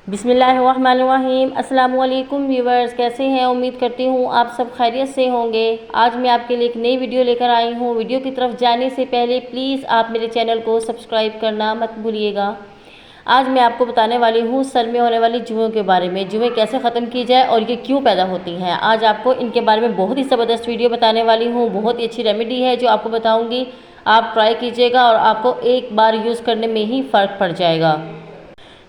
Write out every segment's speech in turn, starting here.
बिस्मिल्लाहिर्रहमानिर्रहीम। अस्सलाम वालेकुम व्यूवर्स, कैसे हैं? उम्मीद करती हूँ आप सब खैरियत से होंगे। आज मैं आपके लिए एक नई वीडियो लेकर आई हूँ। वीडियो की तरफ जाने से पहले प्लीज़ आप मेरे चैनल को सब्सक्राइब करना मत भूलिएगा। आज मैं आपको बताने वाली हूँ सर में होने वाली जुएँ के बारे में। जुएँ कैसे ख़त्म की जाए और ये क्यों पैदा होती हैं। आज आपको इनके बारे में बहुत ही ज़बरदस्त वीडियो बताने वाली हूँ। बहुत ही अच्छी रेमेडी है जो आपको बताऊँगी। आप ट्राई कीजिएगा और आपको एक बार यूज़ करने में ही फ़र्क पड़ जाएगा।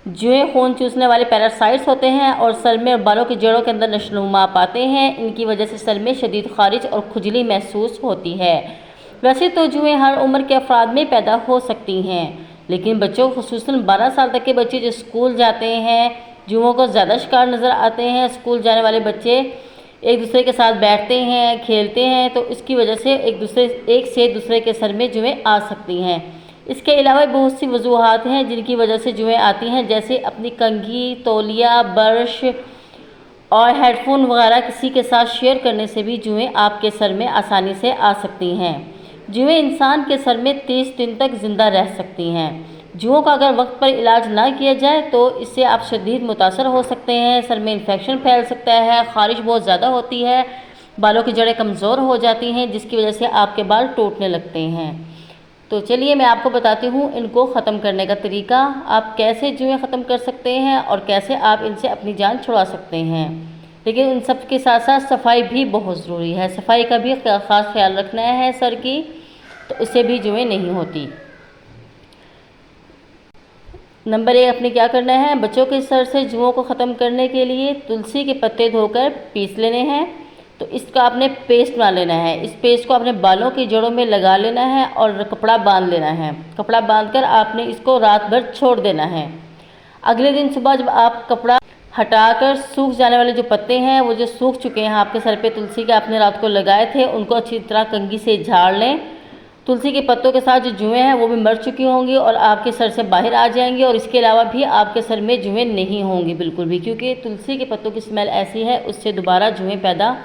जुएँ खून चूसने वाले पैरासाइट्स होते हैं और सर में और बालों की जड़ों के अंदर नशोनुमा पाते हैं। इनकी वजह से सर में शदीद ख़ारिश और खुजली महसूस होती है। वैसे तो जुएँ हर उम्र के अफराद में पैदा हो सकती हैं, लेकिन बच्चों खुसूसन 12 साल तक के बच्चे जो स्कूल जाते हैं, जुओं को ज़्यादा शिकार नज़र आते हैं। स्कूल जाने वाले बच्चे एक दूसरे के साथ बैठते हैं, खेलते हैं, तो इसकी वजह से एक से दूसरे के सर में जुएँ आ सकती हैं। इसके अलावा बहुत सी वजूहात हैं जिनकी वजह से जुएँ आती हैं, जैसे अपनी कंघी, तौलिया, ब्रश और हेडफोन वगैरह किसी के साथ शेयर करने से भी जुएँ आपके सर में आसानी से आ सकती हैं। जुएँ इंसान के सर में 30 दिन तक ज़िंदा रह सकती हैं। जुओं का अगर वक्त पर इलाज ना किया जाए तो इससे आप शदीद मुतासर हो सकते हैं। सर में इन्फेक्शन फैल सकता है, ख़ारिश बहुत ज़्यादा होती है, बालों की जड़ें कमज़ोर हो जाती हैं, जिसकी वजह से आपके बाल टूटने लगते हैं। तो चलिए मैं आपको बताती हूँ इनको ख़त्म करने का तरीका। आप कैसे जुएँ ख़त्म कर सकते हैं और कैसे आप इनसे अपनी जान छुड़ा सकते हैं। लेकिन इन सब के साथ साथ सफाई भी बहुत ज़रूरी है। सफाई का भी ख़ास ख्याल रखना है सर की, तो इससे भी जुएँ नहीं होती। नंबर 1, अपने क्या करना है, बच्चों के सर से जुओं को ख़त्म करने के लिए तुलसी के पत्ते धोकर पीस लेने हैं। तो इसका आपने पेस्ट बना लेना है। इस पेस्ट को अपने बालों की जड़ों में लगा लेना है और कपड़ा बांध लेना है। कपड़ा बांधकर आपने इसको रात भर छोड़ देना है। अगले दिन सुबह जब आप कपड़ा हटाकर सूख जाने वाले जो पत्ते हैं, वो जो सूख चुके हैं आपके सर पे तुलसी के आपने रात को लगाए थे, उनको अच्छी तरह कंघी से झाड़ लें। तुलसी के पत्तों के साथ जो जुएँ हैं वो भी मर चुकी होंगी और आपके सर से बाहर आ जाएंगी। और इसके अलावा भी आपके सर में जुएँ नहीं होंगी बिल्कुल भी, क्योंकि तुलसी के पत्तों की स्मेल ऐसी है, उससे दोबारा जुएँ पैदा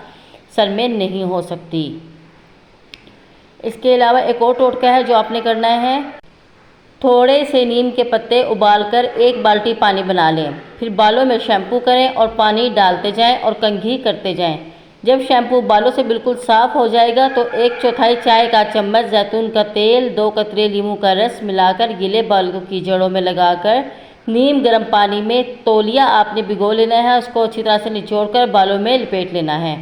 सर में नहीं हो सकती। इसके अलावा एक और टोटका है जो आपने करना है। थोड़े से नीम के पत्ते उबालकर 1 बाल्टी पानी बना लें, फिर बालों में शैम्पू करें और पानी डालते जाएं और कंघी करते जाएं। जब शैम्पू बालों से बिल्कुल साफ़ हो जाएगा तो 1/4 चाय का चम्मच जैतून का तेल, 2 कतरे नींबू का रस मिलाकर गीले बालों की जड़ों में लगाकर नीम गर्म पानी में तौलिया आपने भिगो लेना है। उसको अच्छी तरह से निचोड़कर बालों में लपेट लेना है।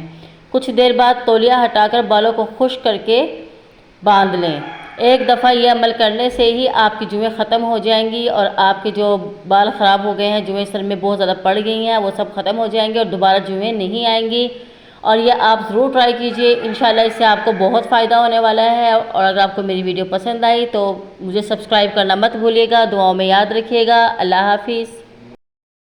कुछ देर बाद तौलिया हटाकर बालों को खुश्क करके बांध लें। एक दफ़ा यह अमल करने से ही आपकी जुएँ ख़त्म हो जाएंगी और आपके जो बाल ख़राब हो गए हैं, जुएँ सर में बहुत ज़्यादा पड़ गई हैं, वो सब ख़त्म हो जाएंगे और दोबारा जुएँ नहीं आएंगी। और यह आप ज़रूर ट्राई कीजिए, इंशाल्लाह इससे आपको बहुत फ़ायदा होने वाला है। और अगर आपको मेरी वीडियो पसंद आई तो मुझे सब्सक्राइब करना मत भूलिएगा। दुआओं में याद रखिएगा। अल्लाह हाफिज़।